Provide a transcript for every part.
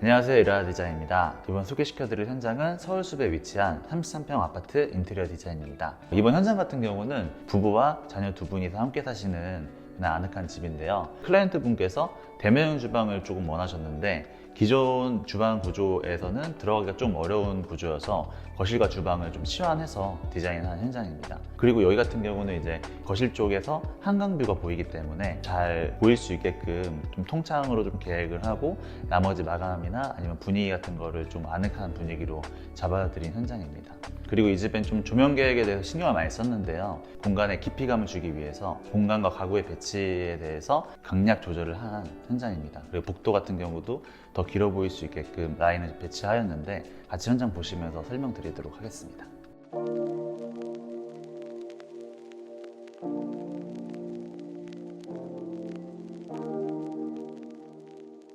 안녕하세요, 이라라 디자인입니다. 이번 소개시켜드릴 현장은 서울숲에 위치한 33평 아파트 인테리어 디자인입니다. 이번 현장 같은 경우는 부부와 자녀 두 분이서 함께 사시는 그냥 아늑한 집인데요. 클라이언트 분께서 대면형 주방을 조금 원하셨는데 기존 주방 구조에서는 들어가기가 좀 어려운 구조여서 거실과 주방을 좀 치환해서 디자인한 현장입니다. 그리고 여기 같은 경우는 이제 거실 쪽에서 한강뷰가 보이기 때문에 잘 보일 수 있게끔 좀 통창으로 좀 계획을 하고 나머지 마감이나 아니면 분위기 같은 거를 좀 아늑한 분위기로 잡아드린 현장입니다. 그리고 이 집엔 좀 조명 계획에 대해서 신경을 많이 썼는데요. 공간에 깊이감을 주기 위해서 공간과 가구의 배치에 대해서 강약 조절을 한 현장입니다. 그리고 복도 같은 경우도 더 길어 보일 수 있게끔 라인을 배치하였는데 같이 현장 보시면서 설명드리도록 하겠습니다.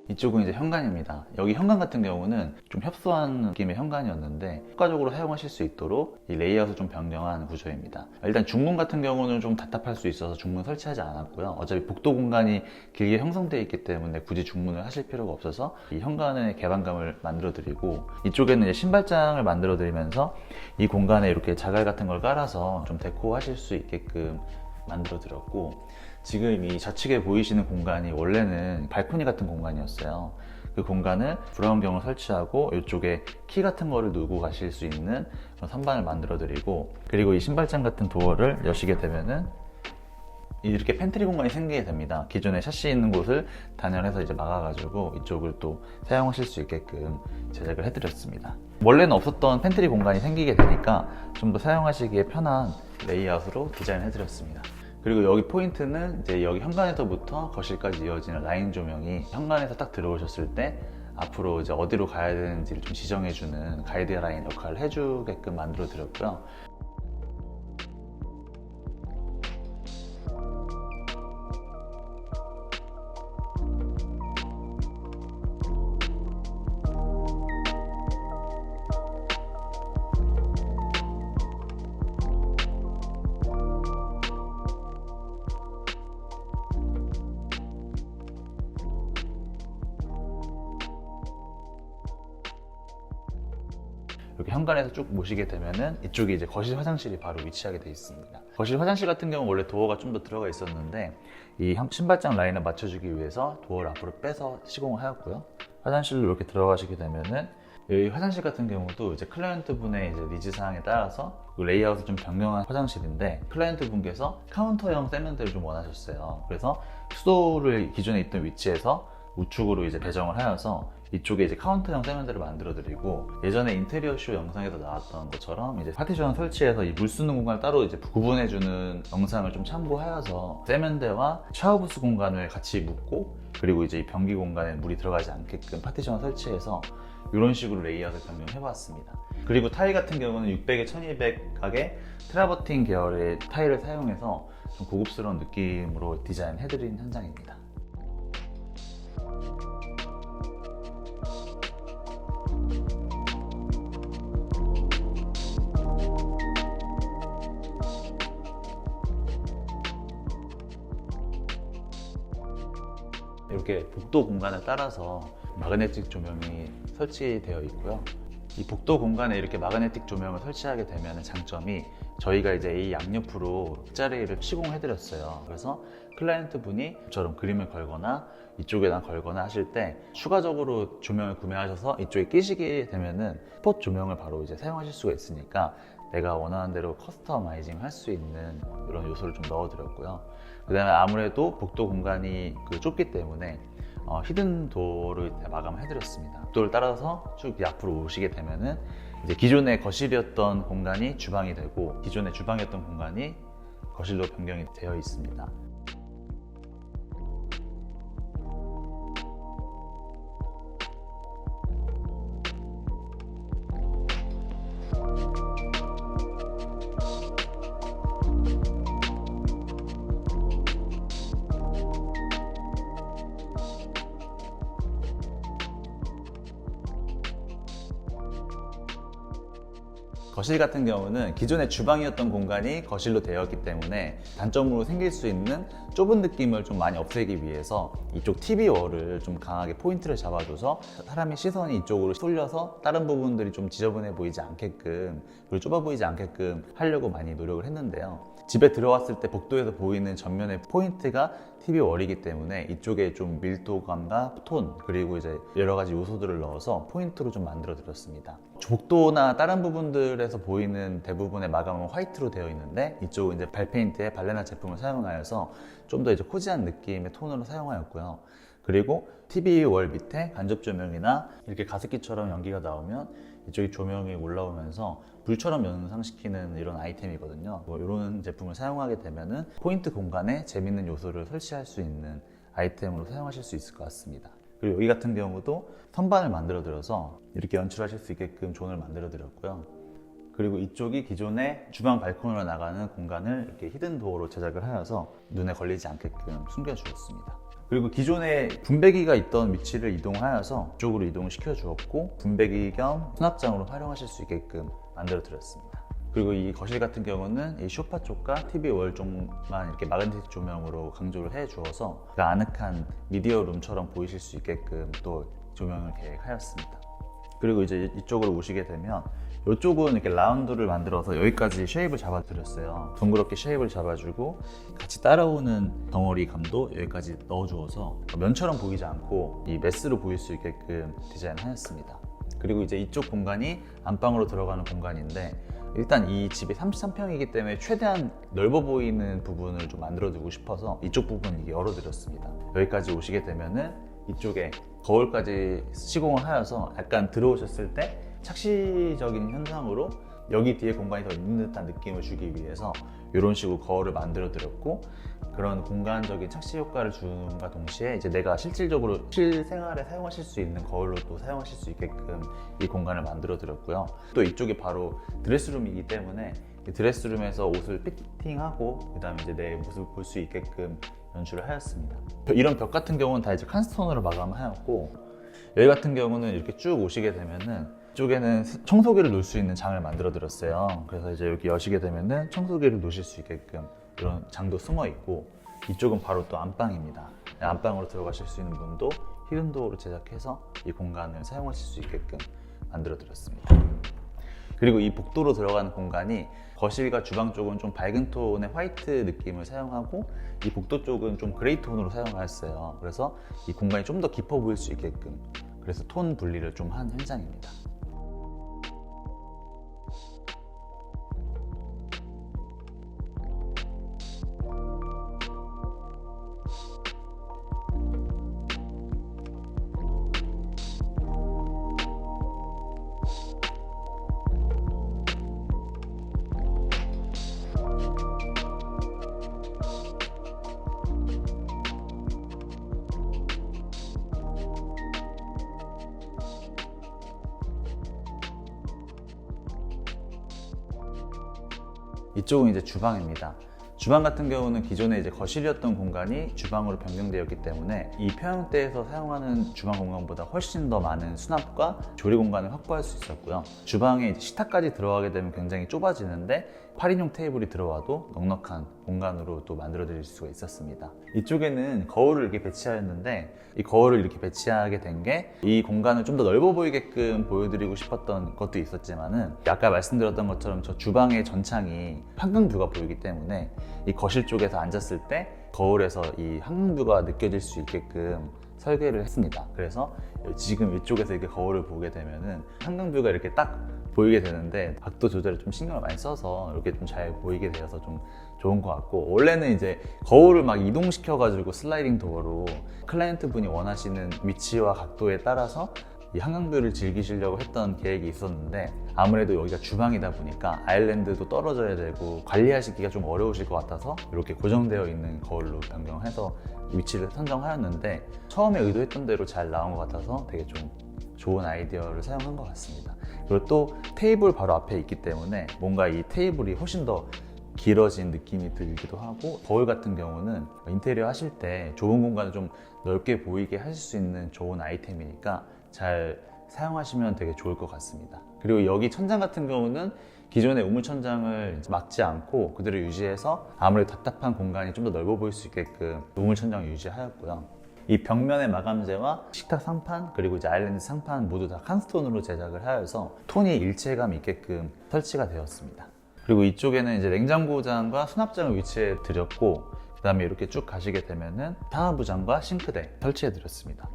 이쪽은 이제 현관입니다. 여기 현관 같은 경우는 좀 협소한 느낌의 현관이었는데 효과적으로 사용하실 수 있도록 이 레이아웃을 좀 변경한 구조입니다. 일단 중문 같은 경우는 좀 답답할 수 있어서 중문 설치하지 않았고요. 어차피 복도 공간이 길게 형성되어 있기 때문에 굳이 중문을 하실 필요가 없어서 이 현관의 개방감을 만들어 드리고, 이쪽에는 이제 신발장을 만들어 드리면서 이 공간에 이렇게 자갈 같은 걸 깔아서 좀 데코 하실 수 있게끔 만들어 드렸고, 지금 이 좌측에 보이시는 공간이 원래는 발코니 같은 공간이었어요. 그 공간을 브라운경을 설치하고 이쪽에 키 같은 거를 두고 가실 수 있는 선반을 만들어 드리고, 그리고 이 신발장 같은 도어를 여시게 되면은 이렇게 팬트리 공간이 생기게 됩니다. 기존에 샤시 있는 곳을 단열해서 이제 막아가지고 이쪽을 또 사용하실 수 있게끔 제작을 해드렸습니다. 원래는 없었던 팬트리 공간이 생기게 되니까 좀 더 사용하시기에 편한 레이아웃으로 디자인을 해드렸습니다. 그리고 여기 포인트는 이제 여기 현관에서부터 거실까지 이어지는 라인 조명이 현관에서 딱 들어오셨을 때 앞으로 이제 어디로 가야 되는지를 좀 지정해주는 가이드라인 역할을 해주게끔 만들어 드렸고요. 이렇게 현관에서 쭉 모시게 되면은 이쪽에 이제 거실 화장실이 바로 위치하게 되어 있습니다. 거실 화장실 같은 경우 원래 도어가 좀 더 들어가 있었는데 이 신발장 라인을 맞춰주기 위해서 도어를 앞으로 빼서 시공을 하였고요. 화장실로 이렇게 들어가시게 되면은 이 화장실 같은 경우도 이제 클라이언트 분의 이제 니즈 사항에 따라서 레이아웃을 좀 변경한 화장실인데, 클라이언트 분께서 카운터형 세면대를 좀 원하셨어요. 그래서 수도를 기존에 있던 위치에서 우측으로 이제 배정을 하여서 이쪽에 이제 카운터형 세면대를 만들어 드리고, 예전에 인테리어 쇼 영상에서 나왔던 것처럼 이제 파티션 설치해서 이 물 쓰는 공간을 따로 이제 구분해 주는 영상을 좀 참고하여서 세면대와 샤워부스 공간을 같이 묶고, 그리고 이제 이 변기 공간에 물이 들어가지 않게끔 파티션 설치해서 이런 식으로 레이아웃을 변경해 봤습니다. 그리고 타일 같은 경우는 600에 1200 각의 트라버틴 계열의 타일을 사용해서 좀 고급스러운 느낌으로 디자인해 드린 현장입니다. 이렇게 복도 공간을 따라서 마그네틱 조명이 설치되어 있고요. 이 복도 공간에 이렇게 마그네틱 조명을 설치하게 되면 장점이, 저희가 이제 이 양옆으로 돗자리를 시공해 드렸어요. 그래서 클라이언트 분이 저런 그림을 걸거나 이쪽에다 걸거나 하실 때 추가적으로 조명을 구매하셔서 이쪽에 끼시게 되면은 스폿 조명을 바로 이제 사용하실 수가 있으니까 내가 원하는 대로 커스터마이징 할 수 있는 이런 요소를 좀 넣어 드렸고요. 그 다음에 아무래도 복도 공간이 좁기 때문에 히든 도어를 마감해 드렸습니다. 도어를 따라서 쭉 앞으로 오시게 되면은 이제 기존의 거실이었던 공간이 주방이 되고, 기존의 주방이었던 공간이 거실로 변경이 되어 있습니다. 거실 같은 경우는 기존의 주방이었던 공간이 거실로 되었기 때문에 단점으로 생길 수 있는 좁은 느낌을 좀 많이 없애기 위해서 이쪽 TV 월을 좀 강하게 포인트를 잡아줘서 사람의 시선이 이쪽으로 쏠려서 다른 부분들이 좀 지저분해 보이지 않게끔, 그리고 좁아 보이지 않게끔 하려고 많이 노력을 했는데요. 집에 들어왔을 때 복도에서 보이는 전면의 포인트가 TV 월이기 때문에 이쪽에 좀 밀도감과 톤, 그리고 이제 여러 가지 요소들을 넣어서 포인트로 좀 만들어 드렸습니다. 복도나 다른 부분들에서 보이는 대부분의 마감은 화이트로 되어 있는데 이쪽은 이제 발페인트에 발레나 제품을 사용하여서 좀 더 이제 코지한 느낌의 톤으로 사용하였고요. 그리고 TV 월 밑에 간접 조명이나 이렇게 가습기처럼 연기가 나오면 이쪽에 조명이 올라오면서 불처럼 연상시키는 이런 아이템이거든요. 이런 제품을 사용하게 되면은 포인트 공간에 재밌는 요소를 설치할 수 있는 아이템으로 사용하실 수 있을 것 같습니다. 그리고 여기 같은 경우도 선반을 만들어 드려서 이렇게 연출하실 수 있게끔 존을 만들어 드렸고요. 그리고 이쪽이 기존의 주방 발코니로 나가는 공간을 이렇게 히든 도어로 제작을 하여서 눈에 걸리지 않게끔 숨겨 주었습니다. 그리고 기존에 분배기가 있던 위치를 이동하여서 이쪽으로 이동시켜 주었고, 분배기 겸 수납장으로 활용하실 수 있게끔 만들어 드렸습니다. 그리고 이 거실 같은 경우는 이 소파 쪽과 TV 월 쪽만 이렇게 마그네틱 조명으로 강조를 해 주어서 아늑한 미디어 룸처럼 보이실 수 있게끔 또 조명을 계획하였습니다. 그리고 이제 이쪽으로 오시게 되면 이쪽은 이렇게 라운드를 만들어서 여기까지 쉐입을 잡아드렸어요. 둥그렇게 쉐입을 잡아주고 같이 따라오는 덩어리 감도 여기까지 넣어주어서 면처럼 보이지 않고 이 메스로 보일 수 있게끔 디자인하였습니다. 그리고 이제 이쪽 공간이 안방으로 들어가는 공간인데, 일단 이 집이 33평이기 때문에 최대한 넓어 보이는 부분을 좀 만들어 두고 싶어서 이쪽 부분 열어드렸습니다. 여기까지 오시게 되면은 이쪽에 거울까지 시공을 하여서 약간 들어오셨을 때 착시적인 현상으로 여기 뒤에 공간이 더 있는 듯한 느낌을 주기 위해서 이런 식으로 거울을 만들어 드렸고, 그런 공간적인 착시 효과를 주는과 동시에 이제 내가 실질적으로 실생활에 사용하실 수 있는 거울로 또 사용하실 수 있게끔 이 공간을 만들어 드렸고요. 또 이쪽이 바로 드레스룸이기 때문에 드레스룸에서 옷을 피팅하고 그 다음에 이제 내 모습을 볼 수 있게끔 연출을 하였습니다. 이런 벽 같은 경우는 다 이제 칸스톤으로 마감하였고, 여기 같은 경우는 이렇게 쭉 오시게 되면은 이쪽에는 청소기를 놓을 수 있는 장을 만들어 드렸어요. 그래서 이제 여기 여시게 되면은 청소기를 놓으실 수 있게끔 이런 장도 숨어 있고, 이쪽은 바로 또 안방입니다. 안방으로 들어가실 수 있는 문도 히든도어로 제작해서 이 공간을 사용하실 수 있게끔 만들어 드렸습니다. 그리고 이 복도로 들어가는 공간이 거실과 주방 쪽은 좀 밝은 톤의 화이트 느낌을 사용하고 이 복도 쪽은 좀 그레이 톤으로 사용하였어요. 그래서 이 공간이 좀 더 깊어 보일 수 있게끔, 그래서 톤 분리를 좀 한 현장입니다. 이쪽은 이제 주방입니다. 주방 같은 경우는 기존에 이제 거실이었던 공간이 주방으로 변경되었기 때문에 이 평형대에서 사용하는 주방 공간보다 훨씬 더 많은 수납과 조리 공간을 확보할 수 있었고요. 주방에 이제 식탁까지 들어가게 되면 굉장히 좁아지는데 8인용 테이블이 들어와도 넉넉한 공간으로 또 만들어 드릴 수가 있었습니다. 이쪽에는 거울을 이렇게 배치하였는데, 이 거울을 이렇게 배치하게 된 게 이 공간을 좀 더 넓어 보이게끔 보여드리고 싶었던 것도 있었지만은, 아까 말씀드렸던 것처럼 저 주방의 전창이 한강뷰가 보이기 때문에 이 거실 쪽에서 앉았을 때 거울에서 이 한강뷰가 느껴질 수 있게끔 설계를 했습니다. 그래서 지금 이쪽에서 이렇게 거울을 보게 되면은 한강뷰가 이렇게 딱 보이게 되는데, 각도 조절에 좀 신경을 많이 써서 이렇게 좀 잘 보이게 되어서 좀 좋은 것 같고, 원래는 이제 거울을 막 이동시켜 가지고 슬라이딩 도어로 클라이언트 분이 원하시는 위치와 각도에 따라서 이 한강뷰를 즐기시려고 했던 계획이 있었는데, 아무래도 여기가 주방이다 보니까 아일랜드도 떨어져야 되고 관리하시기가 좀 어려우실 것 같아서 이렇게 고정되어 있는 거울로 변경해서 위치를 선정하였는데, 처음에 의도했던 대로 잘 나온 것 같아서 되게 좀 좋은 아이디어를 사용한 것 같습니다. 그리고 또 테이블 바로 앞에 있기 때문에 뭔가 이 테이블이 훨씬 더 길어진 느낌이 들기도 하고, 거울 같은 경우는 인테리어 하실 때 좁은 공간을 좀 넓게 보이게 하실 수 있는 좋은 아이템이니까 잘 사용하시면 되게 좋을 것 같습니다. 그리고 여기 천장 같은 경우는 기존의 우물천장을 막지 않고 그대로 유지해서 아무래도 답답한 공간이 좀 더 넓어 보일 수 있게끔 우물천장을 유지하였고요. 이 벽면의 마감재와 식탁 상판 그리고 이제 아일랜드 상판 모두 다 칸스톤으로 제작을 하여서 톤이 일체감 있게끔 설치가 되었습니다. 그리고 이쪽에는 이제 냉장고장과 수납장을 위치해 드렸고, 그 다음에 이렇게 쭉 가시게 되면은 상하부장과 싱크대 설치해 드렸습니다.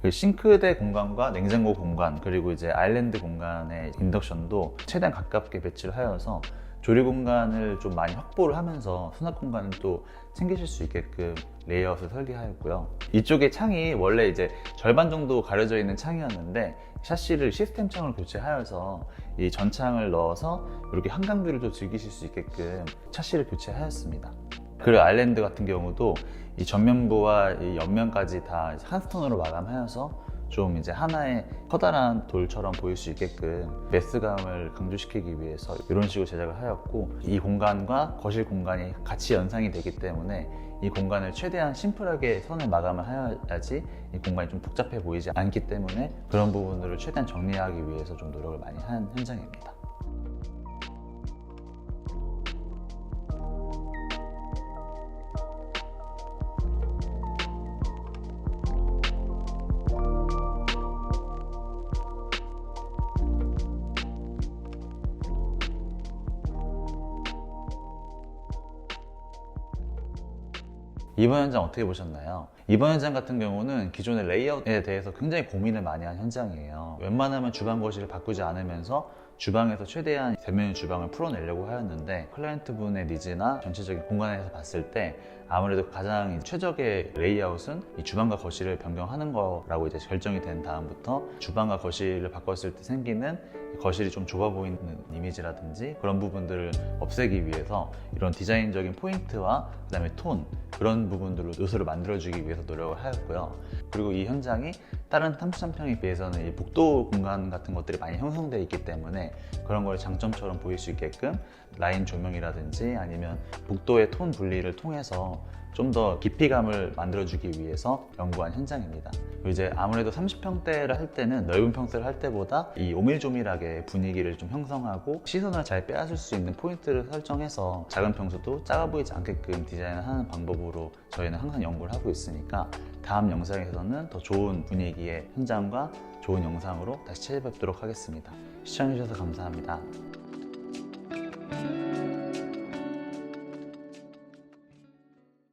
그 싱크대 공간과 냉장고 공간 그리고 이제 아일랜드 공간의 인덕션도 최대한 가깝게 배치를 하여서 조리 공간을 좀 많이 확보를 하면서 수납 공간을 또 챙기실 수 있게끔 레이아웃을 설계하였고요. 이쪽에 창이 원래 이제 절반 정도 가려져 있는 창이었는데 샤시를 시스템 창으로 교체하여서 이 전창을 넣어서 이렇게 한강뷰를 또 즐기실 수 있게끔 샤시를 교체하였습니다. 그리고 아일랜드 같은 경우도 이 전면부와 이 옆면까지 다 칸스톤으로 마감하여서 좀 이제 하나의 커다란 돌처럼 보일 수 있게끔 매스감을 강조시키기 위해서 이런 식으로 제작을 하였고, 이 공간과 거실 공간이 같이 연상이 되기 때문에 이 공간을 최대한 심플하게 선을 마감을 해야지 이 공간이 좀 복잡해 보이지 않기 때문에 그런 부분들을 최대한 정리하기 위해서 좀 노력을 많이 한 현장입니다. 이번 현장 어떻게 보셨나요? 이번 현장 같은 경우는 기존의 레이아웃에 대해서 굉장히 고민을 많이 한 현장이에요. 웬만하면 주방 거실을 바꾸지 않으면서 주방에서 최대한 대면 주방을 풀어내려고 하였는데, 클라이언트 분의 니즈나 전체적인 공간에서 봤을 때 아무래도 가장 최적의 레이아웃은 이 주방과 거실을 변경하는 거라고 이제 결정이 된 다음부터 주방과 거실을 바꿨을 때 생기는 거실이 좀 좁아 보이는 이미지라든지 그런 부분들을 없애기 위해서 이런 디자인적인 포인트와 그 다음에 톤, 그런 부분들로 요소를 만들어주기 위해서 노력을 하였고요. 그리고 이 현장이 다른 33평에 비해서는 이 복도 공간 같은 것들이 많이 형성되어 있기 때문에 그런 걸 장점처럼 보일 수 있게끔 라인 조명이라든지 아니면 복도의 톤 분리를 통해서 좀 더 깊이감을 만들어주기 위해서 연구한 현장입니다. 이제 아무래도 30평대를 할 때는 넓은 평수를 할 때보다 이 오밀조밀하게 분위기를 좀 형성하고 시선을 잘 빼앗을 수 있는 포인트를 설정해서 작은 평수도 작아 보이지 않게끔 디자인을 하는 방법으로 저희는 항상 연구를 하고 있으니까 다음 영상에서는 더 좋은 분위기의 현장과 좋은 영상으로 다시 찾아뵙도록 하겠습니다. 시청해주셔서 감사합니다.